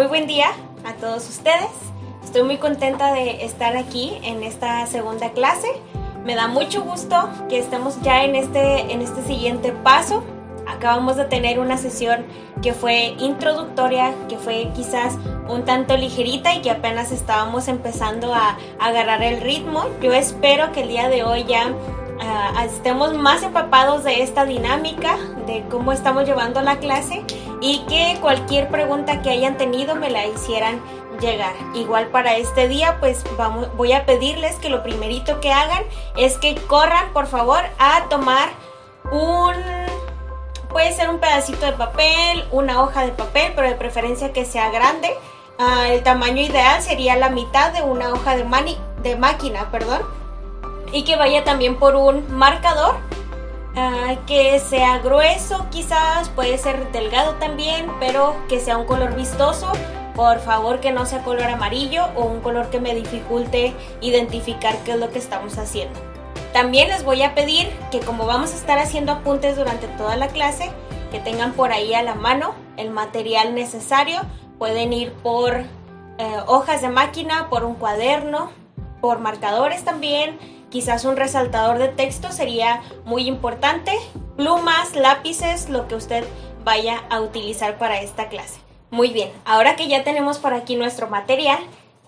Muy buen día a todos ustedes. Estoy muy contenta de estar aquí en esta segunda clase. Me da mucho gusto que estemos ya en este siguiente paso. Acabamos de tener una sesión que fue introductoria, que fue quizás un tanto ligerita y que apenas estábamos empezando a agarrar el ritmo. Yo espero que el día de hoy ya estemos más empapados de esta dinámica, de cómo estamos llevando la clase y que cualquier pregunta que hayan tenido me la hicieran llegar. Igual para este día, pues voy a pedirles que lo primerito que hagan es que corran, por favor, a tomar puede ser un pedacito de papel, una hoja de papel, pero de preferencia que sea grande. El tamaño ideal sería la mitad de una hoja de máquina, y que vaya también por un marcador, que sea grueso, quizás puede ser delgado también, pero que sea un color vistoso. Por favor, que no sea color amarillo o un color que me dificulte identificar qué es lo que estamos haciendo. También les voy a pedir que, como vamos a estar haciendo apuntes durante toda la clase, que tengan por ahí a la mano el material necesario. Pueden ir por hojas de máquina, por un cuaderno, por marcadores también. Quizás un resaltador de texto sería muy importante. Plumas, lápices, lo que usted vaya a utilizar para esta clase. Muy bien, ahora que ya tenemos por aquí nuestro material,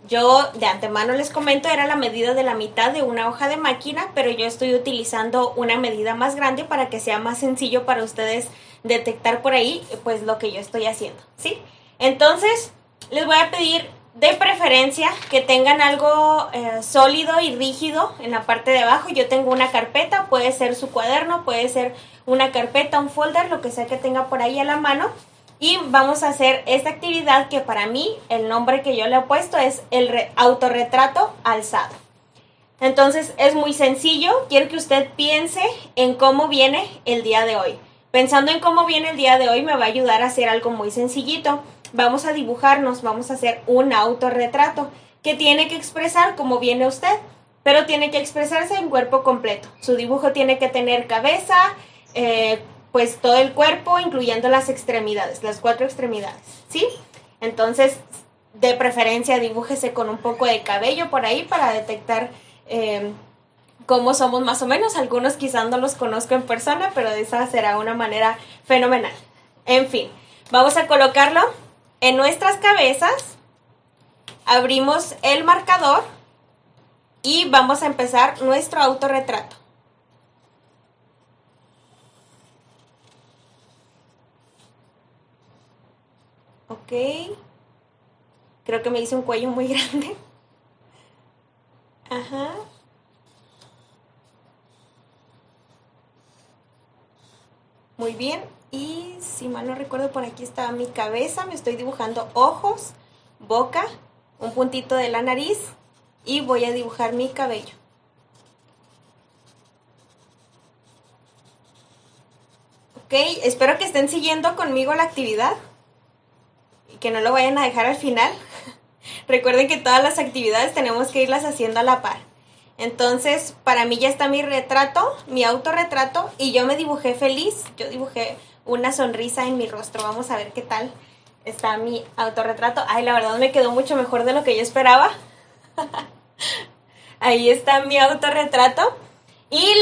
yo de antemano les comento, era la medida de la mitad de una hoja de máquina, pero yo estoy utilizando una medida más grande para que sea más sencillo para ustedes detectar por ahí pues lo que yo estoy haciendo, ¿sí? Entonces, les voy a pedir de preferencia que tengan algo sólido y rígido en la parte de abajo. Yo tengo una carpeta, puede ser su cuaderno, puede ser una carpeta, un folder, lo que sea que tenga por ahí a la mano. Y vamos a hacer esta actividad que para mí el nombre que yo le he puesto es el autorretrato alzado. Entonces es muy sencillo, quiero que usted piense en cómo viene el día de hoy. Pensando en cómo viene el día de hoy me va a ayudar a hacer algo muy sencillito. Vamos a dibujarnos, vamos a hacer un autorretrato que tiene que expresar cómo viene usted, pero tiene que expresarse en cuerpo completo. Su dibujo tiene que tener cabeza, pues todo el cuerpo, incluyendo las extremidades, las 4 extremidades, ¿sí? Entonces, de preferencia, dibújese con un poco de cabello por ahí para detectar cómo somos más o menos. Algunos quizás no los conozco en persona, pero esa será una manera fenomenal. En fin, vamos a colocarlo en nuestras cabezas. Abrimos el marcador y vamos a empezar nuestro autorretrato. Ok, creo que me hice un cuello muy grande. Ajá. Muy bien, y si mal no recuerdo, por aquí estaba mi cabeza. Me estoy dibujando ojos, boca, un puntito de la nariz y voy a dibujar mi cabello. Ok, espero que estén siguiendo conmigo la actividad y que no lo vayan a dejar al final. Recuerden que todas las actividades tenemos que irlas haciendo a la par. Entonces, para mí ya está mi retrato, mi autorretrato, y yo me dibujé feliz. Yo dibujé una sonrisa en mi rostro. Vamos a ver qué tal está mi autorretrato. Ay, la verdad me quedó mucho mejor de lo que yo esperaba. Ahí está mi autorretrato. Y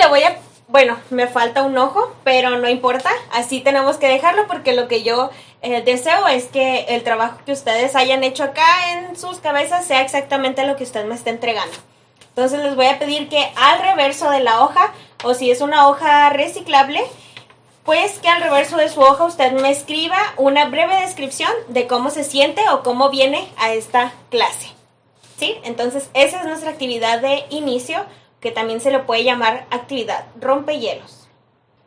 bueno, me falta un ojo, pero no importa. Así tenemos que dejarlo porque lo que yo deseo es que el trabajo que ustedes hayan hecho acá en sus cabezas sea exactamente lo que usted me está entregando. Entonces les voy a pedir que al reverso de la hoja, o si es una hoja reciclable, pues que al reverso de su hoja usted me escriba una breve descripción de cómo se siente o cómo viene a esta clase, ¿sí? Entonces esa es nuestra actividad de inicio, que también se le puede llamar actividad rompehielos.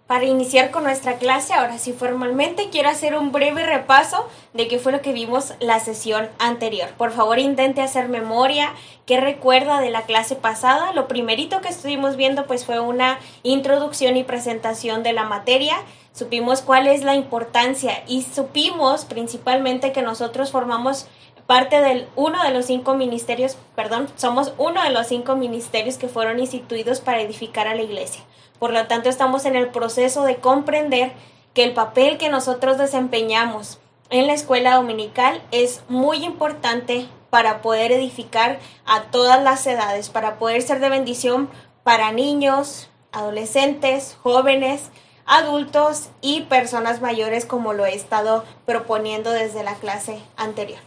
Para iniciar con nuestra clase, ahora sí formalmente, quiero hacer un breve repaso de qué fue lo que vimos la sesión anterior. Por favor, intente hacer memoria, qué recuerda de la clase pasada. Lo primerito que estuvimos viendo pues fue una introducción y presentación de la materia. Supimos cuál es la importancia y supimos principalmente que nosotros formamos parte somos uno de los 5 ministerios que fueron instituidos para edificar a la iglesia. Por lo tanto, estamos en el proceso de comprender que el papel que nosotros desempeñamos en la escuela dominical es muy importante para poder edificar a todas las edades, para poder ser de bendición para niños, adolescentes, jóvenes, adultos y personas mayores, como lo he estado proponiendo desde la clase anterior.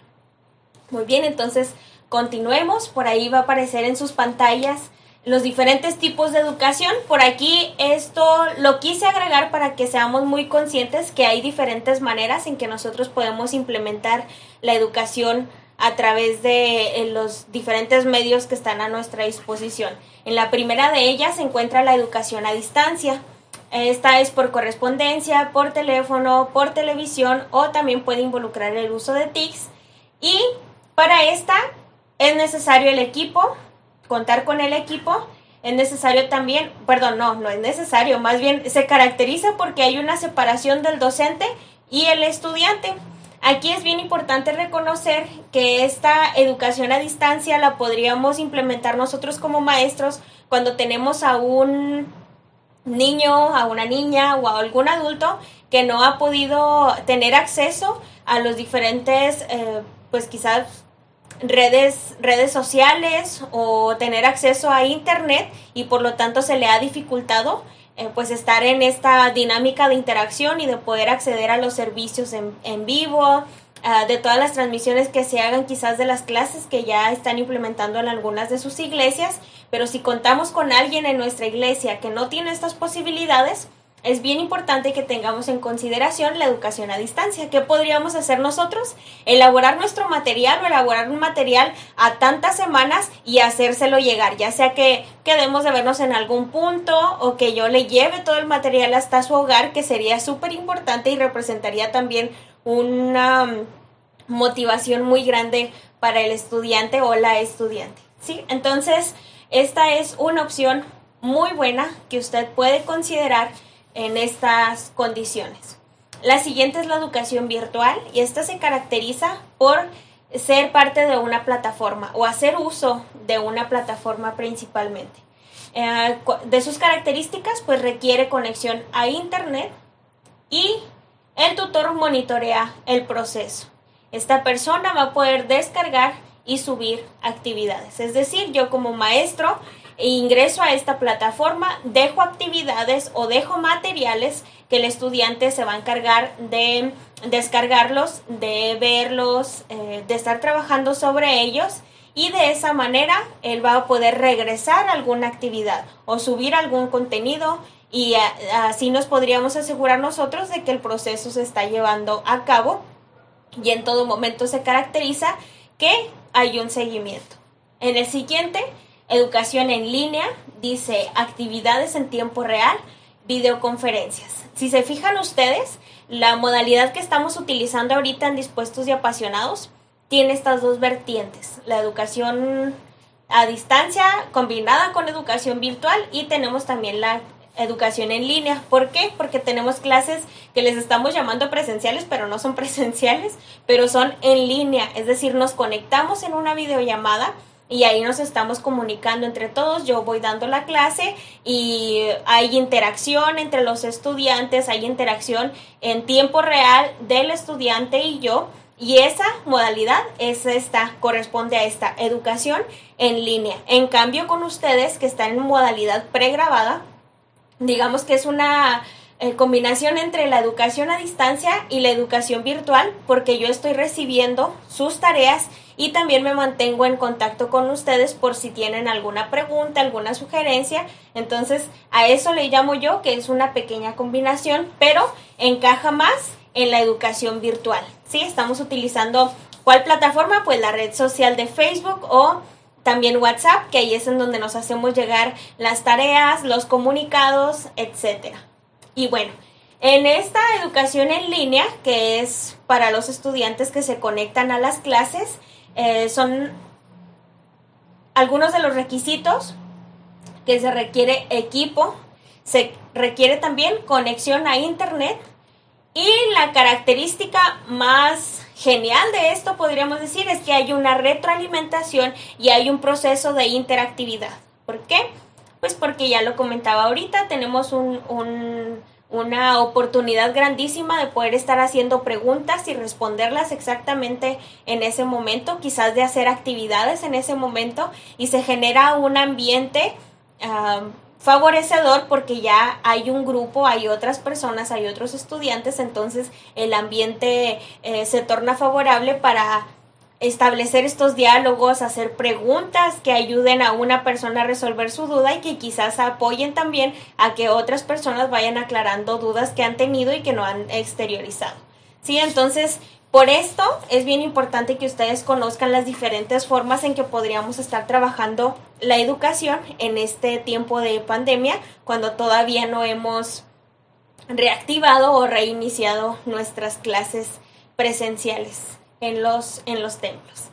Muy bien, entonces continuemos. Por ahí va a aparecer en sus pantallas los diferentes tipos de educación. Por aquí esto lo quise agregar para que seamos muy conscientes que hay diferentes maneras en que nosotros podemos implementar la educación a través de los diferentes medios que están a nuestra disposición. En la primera de ellas se encuentra la educación a distancia. Esta es por correspondencia, por teléfono, por televisión, o también puede involucrar el uso de TICs. Y para esta es necesario el equipo, contar con el equipo. Es necesario también, no es necesario, más bien se caracteriza porque hay una separación del docente y el estudiante. Aquí es bien importante reconocer que esta educación a distancia la podríamos implementar nosotros como maestros cuando tenemos a un niño, a una niña o a algún adulto que no ha podido tener acceso a los diferentes, pues quizás redes sociales o tener acceso a internet, y por lo tanto se le ha dificultado pues estar en esta dinámica de interacción y de poder acceder a los servicios en vivo, de todas las transmisiones que se hagan quizás de las clases que ya están implementando en algunas de sus iglesias. Pero si contamos con alguien en nuestra iglesia que no tiene estas posibilidades, es bien importante que tengamos en consideración la educación a distancia. ¿Qué podríamos hacer nosotros? Elaborar nuestro material o elaborar un material a tantas semanas y hacérselo llegar, ya sea que quedemos de vernos en algún punto o que yo le lleve todo el material hasta su hogar, que sería súper importante y representaría también una motivación muy grande para el estudiante o la estudiante, ¿sí? Entonces, esta es una opción muy buena que usted puede considerar en estas condiciones. La siguiente es la educación virtual, y esta se caracteriza por ser parte de una plataforma o hacer uso de una plataforma principalmente. De sus características, pues requiere conexión a internet y el tutor monitorea el proceso. Esta persona va a poder descargar y subir actividades. Es decir, yo como maestro ingreso a esta plataforma, dejo actividades o dejo materiales que el estudiante se va a encargar de descargarlos, de verlos, de estar trabajando sobre ellos, y de esa manera él va a poder regresar a alguna actividad o subir algún contenido, y así nos podríamos asegurar nosotros de que el proceso se está llevando a cabo, y en todo momento se caracteriza que hay un seguimiento. En el siguiente, educación en línea, dice actividades en tiempo real, videoconferencias. Si se fijan ustedes, la modalidad que estamos utilizando ahorita en Dispuestos y Apasionados tiene estas dos vertientes: la educación a distancia combinada con educación virtual, y tenemos también la educación en línea. ¿Por qué? Porque tenemos clases que les estamos llamando presenciales, pero no son presenciales, pero son en línea, es decir, nos conectamos en una videollamada y ahí nos estamos comunicando entre todos. Yo voy dando la clase y hay interacción entre los estudiantes, hay interacción en tiempo real del estudiante y yo, y esa modalidad corresponde a esta educación en línea. En cambio, con ustedes que están en modalidad pregrabada, digamos que es una combinación entre la educación a distancia y la educación virtual, porque yo estoy recibiendo sus tareas y también me mantengo en contacto con ustedes por si tienen alguna pregunta, alguna sugerencia. Entonces, a eso le llamo yo que es una pequeña combinación, pero encaja más en la educación virtual, ¿sí? Estamos utilizando, ¿cuál plataforma? Pues la red social de Facebook o también WhatsApp, que ahí es en donde nos hacemos llegar las tareas, los comunicados, etcétera. Y bueno, en esta educación en línea, que es para los estudiantes que se conectan a las clases, son algunos de los requisitos: que se requiere equipo, se requiere también conexión a internet, y la característica más genial de esto, podríamos decir, es que hay una retroalimentación y hay un proceso de interactividad. ¿Por qué? Pues porque ya lo comentaba ahorita, tenemos un una oportunidad grandísima de poder estar haciendo preguntas y responderlas exactamente en ese momento, quizás de hacer actividades en ese momento, y se genera un ambiente favorecedor porque ya hay un grupo, hay otras personas, hay otros estudiantes, entonces el ambiente se torna favorable para establecer estos diálogos, hacer preguntas que ayuden a una persona a resolver su duda y que quizás apoyen también a que otras personas vayan aclarando dudas que han tenido y que no han exteriorizado. Sí, entonces, por esto es bien importante que ustedes conozcan las diferentes formas en que podríamos estar trabajando la educación en este tiempo de pandemia, cuando todavía no hemos reactivado o reiniciado nuestras clases presenciales en los templos.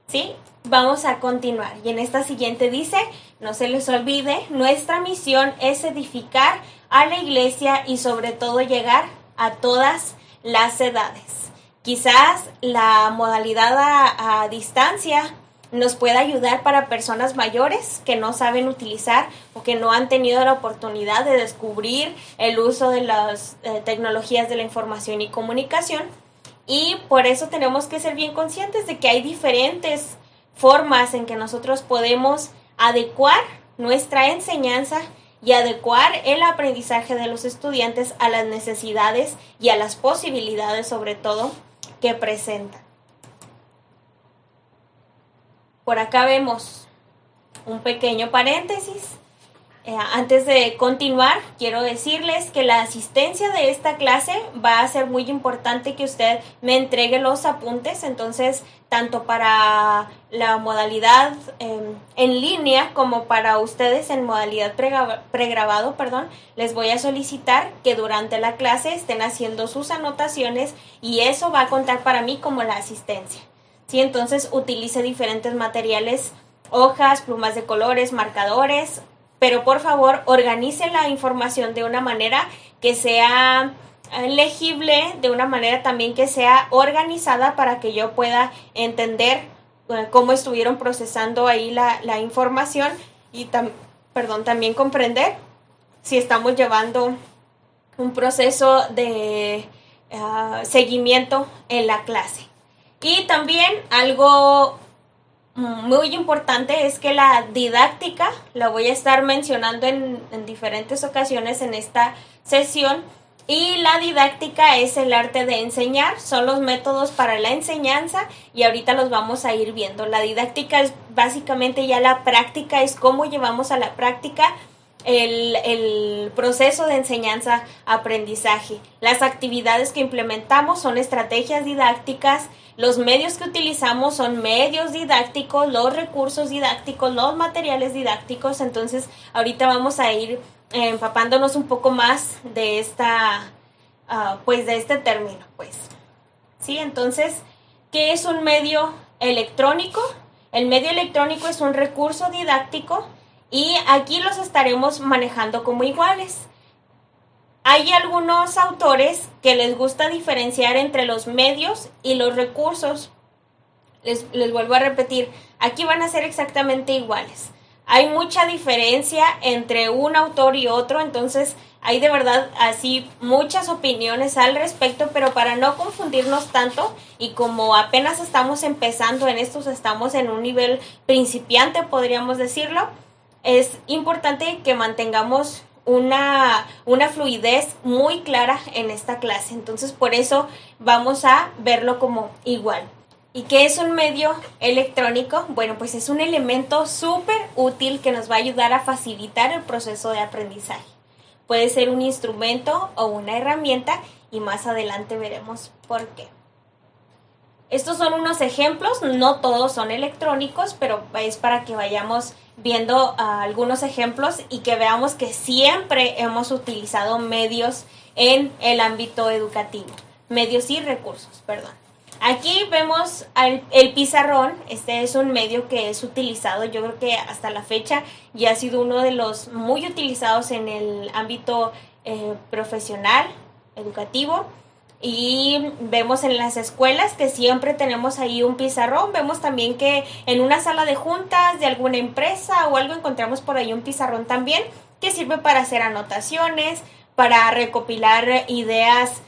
¿Sí? Vamos a continuar. Y en esta siguiente dice, no se les olvide, nuestra misión es edificar a la iglesia y sobre todo llegar a todas las edades. Quizás la modalidad a distancia nos pueda ayudar para personas mayores que no saben utilizar o que no han tenido la oportunidad de descubrir el uso de las tecnologías de la información y comunicación. Y por eso tenemos que ser bien conscientes de que hay diferentes formas en que nosotros podemos adecuar nuestra enseñanza y adecuar el aprendizaje de los estudiantes a las necesidades y a las posibilidades, sobre todo, que presentan. Por acá vemos un pequeño paréntesis. Antes de continuar, quiero decirles que la asistencia de esta clase va a ser muy importante que usted me entregue los apuntes, entonces tanto para la modalidad en línea como para ustedes en modalidad pregrabado, les voy a solicitar que durante la clase estén haciendo sus anotaciones y eso va a contar para mí como la asistencia. ¿Sí? Entonces utilice diferentes materiales, hojas, plumas de colores, marcadores, pero por favor organice la información de una manera que sea legible, de una manera también que sea organizada para que yo pueda entender cómo estuvieron procesando ahí la información y también comprender si estamos llevando un proceso de seguimiento en la clase. Y también algo muy importante es que la didáctica, la voy a estar mencionando en diferentes ocasiones en esta sesión, y la didáctica es el arte de enseñar, son los métodos para la enseñanza y ahorita los vamos a ir viendo. La didáctica es básicamente ya la práctica, es cómo llevamos a la práctica el proceso de enseñanza-aprendizaje. Las actividades que implementamos son estrategias didácticas, los medios que utilizamos son medios didácticos, los recursos didácticos, los materiales didácticos. Entonces ahorita vamos a ir empapándonos un poco más de de este término, ¿sí? Entonces, ¿qué es un medio electrónico? El medio electrónico es un recurso didáctico y aquí los estaremos manejando como iguales. Hay algunos autores que les gusta diferenciar entre los medios y los recursos. Les vuelvo a repetir, aquí van a ser exactamente iguales. Hay mucha diferencia entre un autor y otro, entonces hay de verdad así muchas opiniones al respecto, pero para no confundirnos tanto y como apenas estamos empezando en estos, estamos en un nivel principiante, podríamos decirlo, es importante que mantengamos una fluidez muy clara en esta clase. Entonces, por eso vamos a verlo como igual. ¿Y qué es un medio electrónico? Bueno, pues es un elemento súper útil que nos va a ayudar a facilitar el proceso de aprendizaje. Puede ser un instrumento o una herramienta y más adelante veremos por qué. Estos son unos ejemplos, no todos son electrónicos, pero es para que vayamos viendo algunos ejemplos y que veamos que siempre hemos utilizado medios en el ámbito educativo, medios y recursos, perdón. Aquí vemos el pizarrón. Este es un medio que es utilizado, yo creo que hasta la fecha ya ha sido uno de los muy utilizados en el ámbito profesional, educativo. Y vemos en las escuelas que siempre tenemos ahí un pizarrón. Vemos también que en una sala de juntas de alguna empresa o algo encontramos por ahí un pizarrón también que sirve para hacer anotaciones, para recopilar ideas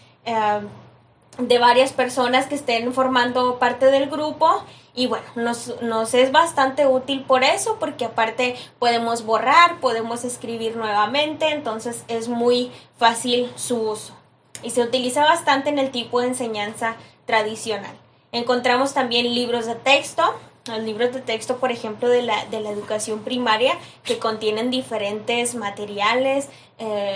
de varias personas que estén formando parte del grupo. Y bueno, nos es bastante útil por eso, porque aparte podemos borrar, podemos escribir nuevamente, entonces es muy fácil su uso. Y se utiliza bastante en el tipo de enseñanza tradicional. Encontramos también libros de texto. Los libros de texto, por ejemplo, de la educación primaria, que contienen diferentes materiales,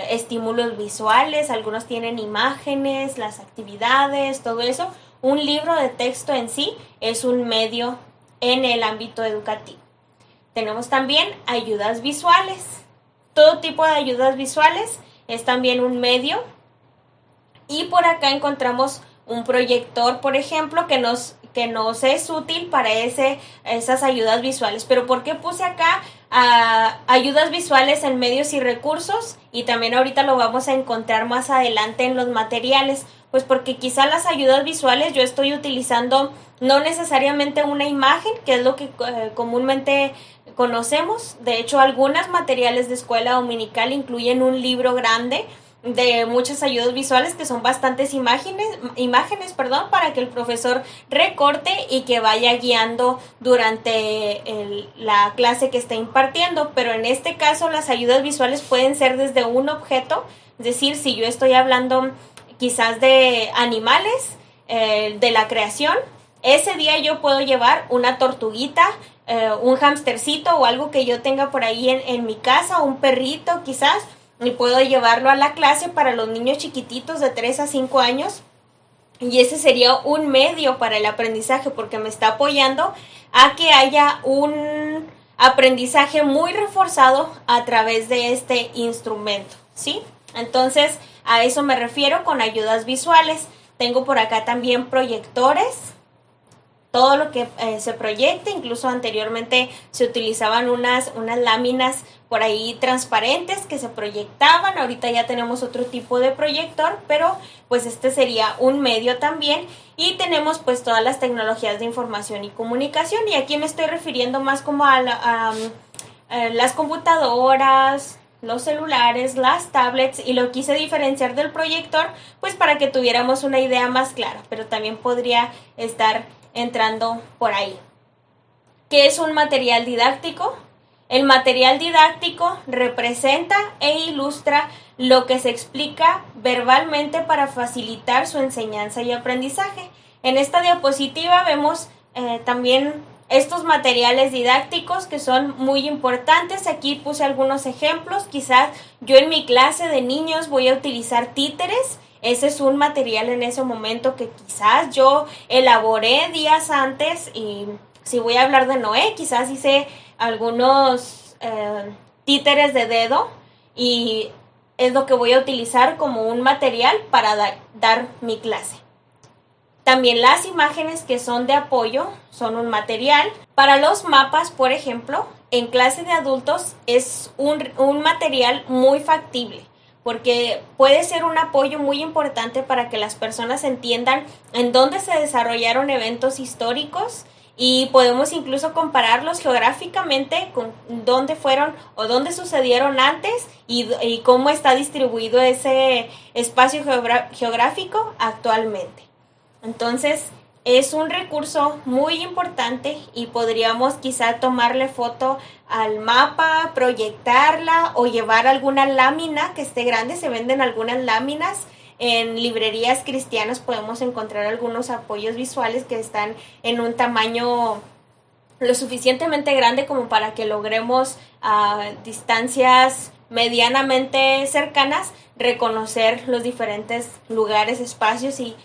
estímulos visuales, algunos tienen imágenes, las actividades, todo eso. Un libro de texto en sí es un medio en el ámbito educativo. Tenemos también ayudas visuales. Todo tipo de ayudas visuales es también un medio. Y por acá encontramos un proyector, por ejemplo, que nos es útil para esas ayudas visuales. Pero ¿por qué puse acá ayudas visuales en medios y recursos? Y también ahorita lo vamos a encontrar más adelante en los materiales. Pues porque quizá las ayudas visuales yo estoy utilizando no necesariamente una imagen, que es lo que comúnmente conocemos. De hecho, algunos materiales de escuela dominical incluyen un libro grande de muchas ayudas visuales, que son bastantes imágenes, para que el profesor recorte y que vaya guiando durante la clase que está impartiendo. Pero en este caso las ayudas visuales pueden ser desde un objeto, es decir, si yo estoy hablando quizás de animales, de la creación, ese día yo puedo llevar una tortuguita, un hamstercito o algo que yo tenga por ahí en mi casa, un perrito quizás, y puedo llevarlo a la clase para los niños chiquititos de 3 a 5 años. Y ese sería un medio para el aprendizaje, porque me está apoyando a que haya un aprendizaje muy reforzado a través de este instrumento, ¿sí? Entonces, a eso me refiero con ayudas visuales. Tengo por acá también proyectores. Todo lo que se proyecte, incluso anteriormente se utilizaban unas láminas por ahí transparentes que se proyectaban. Ahorita ya tenemos otro tipo de proyector, pero pues este sería un medio también. Y tenemos pues todas las tecnologías de información y comunicación, y aquí me estoy refiriendo más como a las computadoras, los celulares, las tablets, y lo quise diferenciar del proyector pues para que tuviéramos una idea más clara, pero también podría estar entrando por ahí. ¿Qué es un material didáctico? El material didáctico representa e ilustra lo que se explica verbalmente para facilitar su enseñanza y aprendizaje. En esta diapositiva vemos también estos materiales didácticos que son muy importantes. Aquí puse algunos ejemplos. Quizás yo en mi clase de niños voy a utilizar títeres. Ese es un material en ese momento que quizás yo elaboré días antes, y si voy a hablar de Noé, quizás hice algunos títeres de dedo, y es lo que voy a utilizar como un material para dar mi clase. También las imágenes que son de apoyo son un material. Para los mapas, por ejemplo, en clase de adultos es un material muy factible, porque puede ser un apoyo muy importante para que las personas entiendan en dónde se desarrollaron eventos históricos, y podemos incluso compararlos geográficamente con dónde fueron o dónde sucedieron antes y cómo está distribuido ese espacio geográfico actualmente. Entonces, es un recurso muy importante y podríamos quizá tomarle foto al mapa, proyectarla o llevar alguna lámina que esté grande. Se venden algunas láminas. En librerías cristianas podemos encontrar algunos apoyos visuales que están en un tamaño lo suficientemente grande como para que logremos a distancias medianamente cercanas reconocer los diferentes lugares, espacios y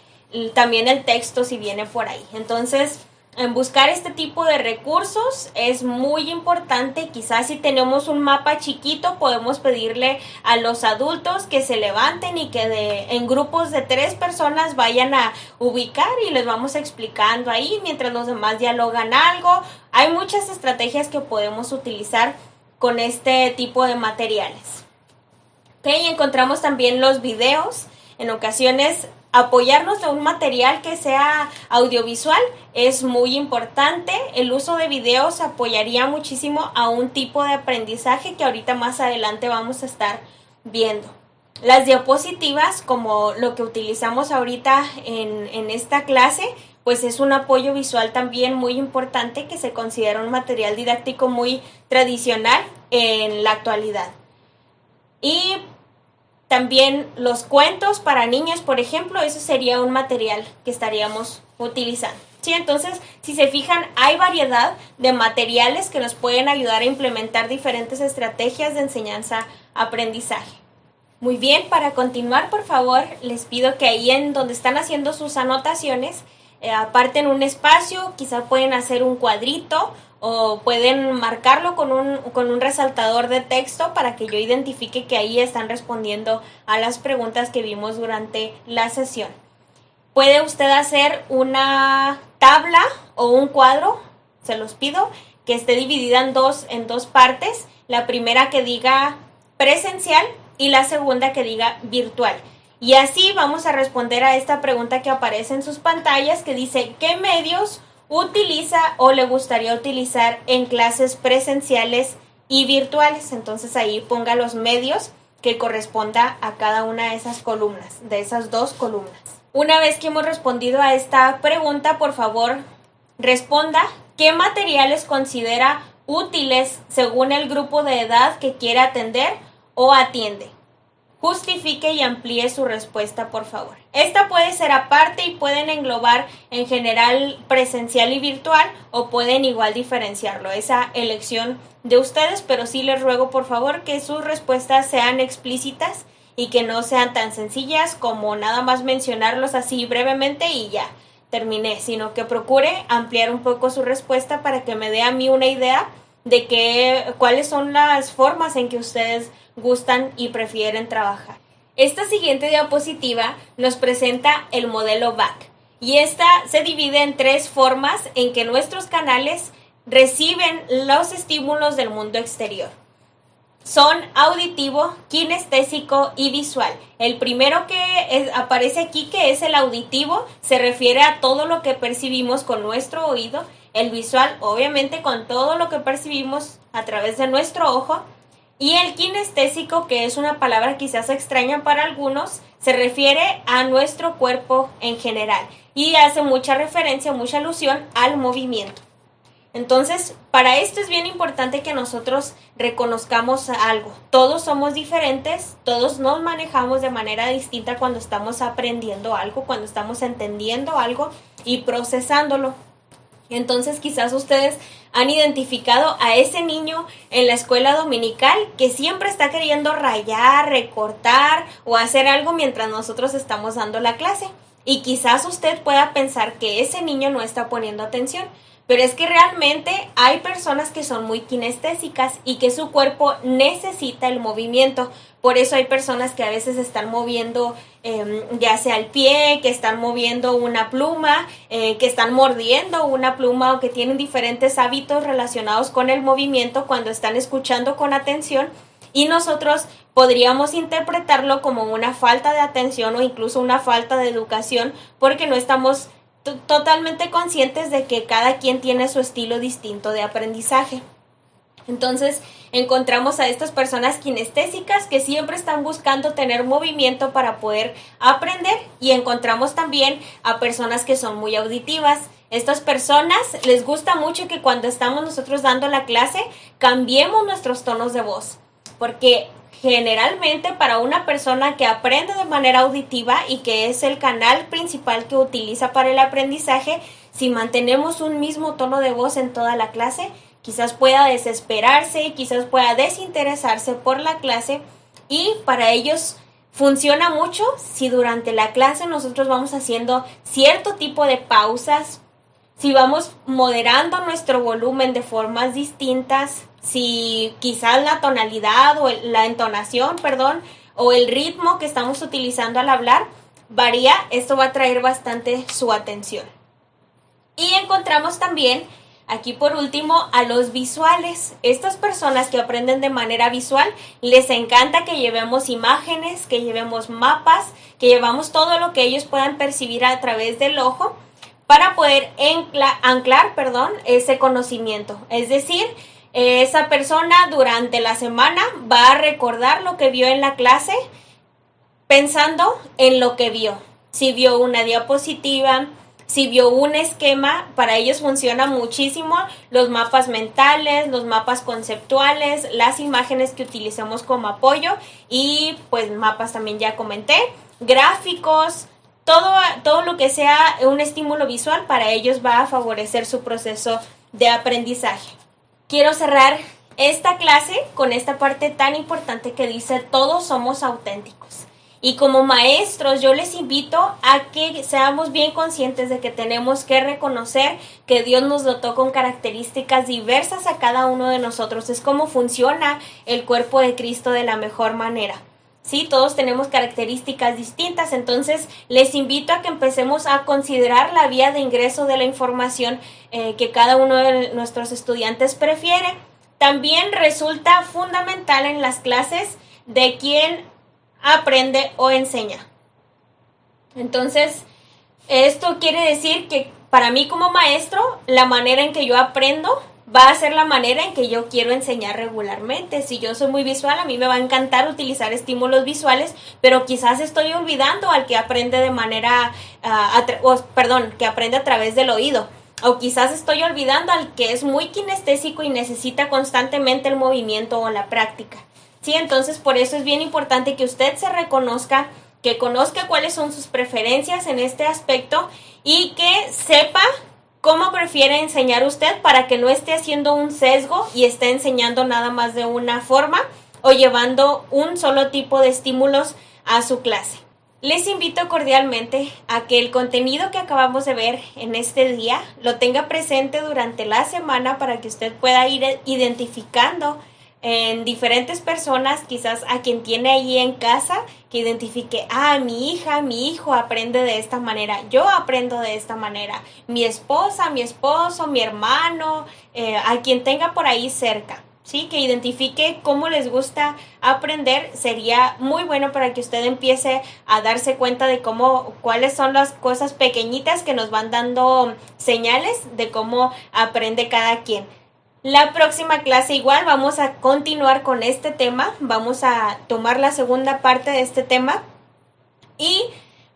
también el texto si viene por ahí. Entonces, en buscar este tipo de recursos es muy importante. Quizás si tenemos un mapa chiquito, podemos pedirle a los adultos que se levanten y que en grupos de 3 personas vayan a ubicar, y les vamos explicando ahí mientras los demás dialogan algo. Hay muchas estrategias que podemos utilizar con este tipo de materiales. Okay, encontramos también los videos. En ocasiones apoyarnos de un material que sea audiovisual es muy importante. El uso de videos apoyaría muchísimo a un tipo de aprendizaje que ahorita más adelante vamos a estar viendo. Las diapositivas, como lo que utilizamos ahorita en esta clase, pues es un apoyo visual también muy importante que se considera un material didáctico muy tradicional en la actualidad. Y también los cuentos para niños, por ejemplo, eso sería un material que estaríamos utilizando. Sí, entonces, si se fijan, hay variedad de materiales que nos pueden ayudar a implementar diferentes estrategias de enseñanza-aprendizaje. Muy bien, para continuar, por favor, les pido que ahí en donde están haciendo sus anotaciones, aparten un espacio, quizá pueden hacer un cuadrito o pueden marcarlo con un resaltador de texto para que yo identifique que ahí están respondiendo a las preguntas que vimos durante la sesión. Puede usted hacer una tabla o un cuadro, se los pido, que esté dividida en dos partes. La primera que diga presencial y la segunda que diga virtual. Y así vamos a responder a esta pregunta que aparece en sus pantallas que dice ¿qué medios utiliza o le gustaría utilizar en clases presenciales y virtuales? Entonces ahí ponga los medios que corresponda a cada una de esas columnas, de esas dos columnas. Una vez que hemos respondido a esta pregunta, por favor, responda qué materiales considera útiles según el grupo de edad que quiere atender o atiende. Justifique y amplíe su respuesta, por favor. Esta puede ser aparte y pueden englobar en general presencial y virtual o pueden igual diferenciarlo. Esa elección de ustedes, pero sí les ruego, por favor, que sus respuestas sean explícitas y que no sean tan sencillas como nada más mencionarlos así brevemente y ya terminé, sino que procure ampliar un poco su respuesta para que me dé a mí una idea de cuáles son las formas en que ustedes gustan y prefieren trabajar. Esta siguiente diapositiva nos presenta el modelo BAC y esta se divide en tres formas en que nuestros canales reciben los estímulos del mundo exterior. Son auditivo, kinestésico y visual. El primero que aparece aquí, que es el auditivo, se refiere a todo lo que percibimos con nuestro oído. El visual, obviamente, con todo lo que percibimos a través de nuestro ojo. Y el kinestésico, que es una palabra quizás extraña para algunos, se refiere a nuestro cuerpo en general y hace mucha referencia, mucha alusión al movimiento. Entonces, para esto es bien importante que nosotros reconozcamos algo. Todos somos diferentes, todos nos manejamos de manera distinta cuando estamos aprendiendo algo, cuando estamos entendiendo algo y procesándolo. Entonces quizás ustedes han identificado a ese niño en la escuela dominical que siempre está queriendo rayar, recortar o hacer algo mientras nosotros estamos dando la clase. Y quizás usted pueda pensar que ese niño no está poniendo atención. Pero es que realmente hay personas que son muy kinestésicas y que su cuerpo necesita el movimiento. Por eso hay personas que a veces están moviendo ya sea el pie, que están moviendo una pluma, que están mordiendo una pluma o que tienen diferentes hábitos relacionados con el movimiento cuando están escuchando con atención. Y nosotros podríamos interpretarlo como una falta de atención o incluso una falta de educación porque no estamos totalmente conscientes de que cada quien tiene su estilo distinto de aprendizaje. Entonces encontramos a estas personas kinestésicas que siempre están buscando tener movimiento para poder aprender y encontramos también a personas que son muy auditivas. Estas personas les gusta mucho que cuando estamos nosotros dando la clase cambiemos nuestros tonos de voz, porque generalmente para una persona que aprende de manera auditiva y que es el canal principal que utiliza para el aprendizaje, si mantenemos un mismo tono de voz en toda la clase, quizás pueda desesperarse, quizás pueda desinteresarse por la clase y para ellos funciona mucho si durante la clase nosotros vamos haciendo cierto tipo de pausas, si vamos moderando nuestro volumen de formas distintas, si quizás la tonalidad o la entonación, o el ritmo que estamos utilizando al hablar varía, esto va a atraer bastante su atención. Y encontramos también aquí por último a los visuales. Estas personas que aprenden de manera visual les encanta que llevemos imágenes, que llevemos mapas, que llevamos todo lo que ellos puedan percibir a través del ojo para poder anclar ese conocimiento. Es decir, esa persona durante la semana va a recordar lo que vio en la clase pensando en lo que vio. Si vio una diapositiva, si vio un esquema, para ellos funciona muchísimo los mapas mentales, los mapas conceptuales, las imágenes que utilicemos como apoyo y pues mapas también ya comenté, gráficos, todo lo que sea un estímulo visual para ellos va a favorecer su proceso de aprendizaje. Quiero cerrar esta clase con esta parte tan importante que dice todos somos auténticos. Y como maestros yo les invito a que seamos bien conscientes de que tenemos que reconocer que Dios nos dotó con características diversas a cada uno de nosotros. Es como funciona el cuerpo de Cristo de la mejor manera. Sí, todos tenemos características distintas, entonces les invito a que empecemos a considerar la vía de ingreso de la información que cada uno de nuestros estudiantes prefiere. También resulta fundamental en las clases de quién aprende o enseña. Entonces, esto quiere decir que para mí como maestro, la manera en que yo aprendo va a ser la manera en que yo quiero enseñar regularmente. Si yo soy muy visual, a mí me va a encantar utilizar estímulos visuales, pero quizás estoy olvidando al que aprende de manera, que aprende a través del oído. O quizás estoy olvidando al que es muy kinestésico y necesita constantemente el movimiento o la práctica. Sí, entonces por eso es bien importante que usted se reconozca, que conozca cuáles son sus preferencias en este aspecto y que sepa cómo prefiere enseñar usted para que no esté haciendo un sesgo y esté enseñando nada más de una forma o llevando un solo tipo de estímulos a su clase. Les invito cordialmente a que el contenido que acabamos de ver en este día lo tenga presente durante la semana para que usted pueda ir identificando en diferentes personas, quizás a quien tiene ahí en casa, que identifique, mi hija, mi hijo aprende de esta manera, yo aprendo de esta manera, mi esposa, mi esposo, mi hermano, a quien tenga por ahí cerca, ¿sí? Que identifique cómo les gusta aprender. Sería muy bueno para que usted empiece a darse cuenta de cuáles son las cosas pequeñitas que nos van dando señales de cómo aprende cada quien. La próxima clase igual vamos a continuar con este tema, vamos a tomar la segunda parte de este tema y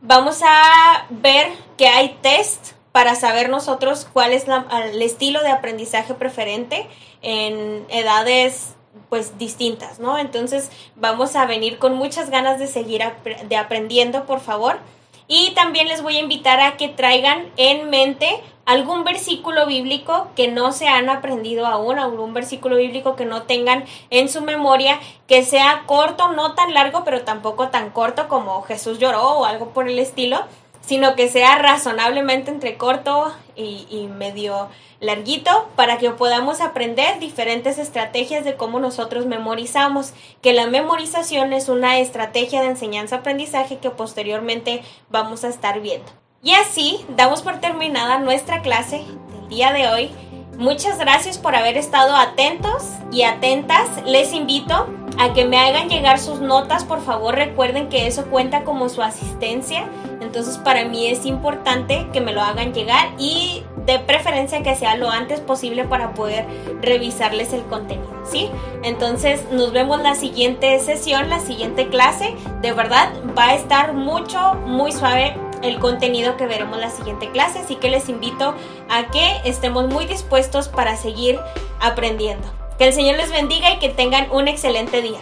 vamos a ver que hay test para saber nosotros cuál es el estilo de aprendizaje preferente en edades pues distintas, ¿no? Entonces vamos a venir con muchas ganas de seguir aprendiendo, por favor. Y también les voy a invitar a que traigan en mente algún versículo bíblico que no se han aprendido aún, algún versículo bíblico que no tengan en su memoria, que sea corto, no tan largo, pero tampoco tan corto como Jesús lloró o algo por el estilo, sino que sea razonablemente entre corto y medio larguito para que podamos aprender diferentes estrategias de cómo nosotros memorizamos, que la memorización es una estrategia de enseñanza-aprendizaje que posteriormente vamos a estar viendo. Y así damos por terminada nuestra clase del día de hoy. Muchas gracias por haber estado atentos y atentas. Les invito a que me hagan llegar sus notas, por favor. Recuerden que eso cuenta como su asistencia. Entonces para mí es importante que me lo hagan llegar y de preferencia que sea lo antes posible para poder revisarles el contenido, ¿sí? Entonces nos vemos la siguiente sesión, la siguiente clase. De verdad va a estar muy suave el contenido que veremos la siguiente clase, así que les invito a que estemos muy dispuestos para seguir aprendiendo. Que el Señor les bendiga y que tengan un excelente día.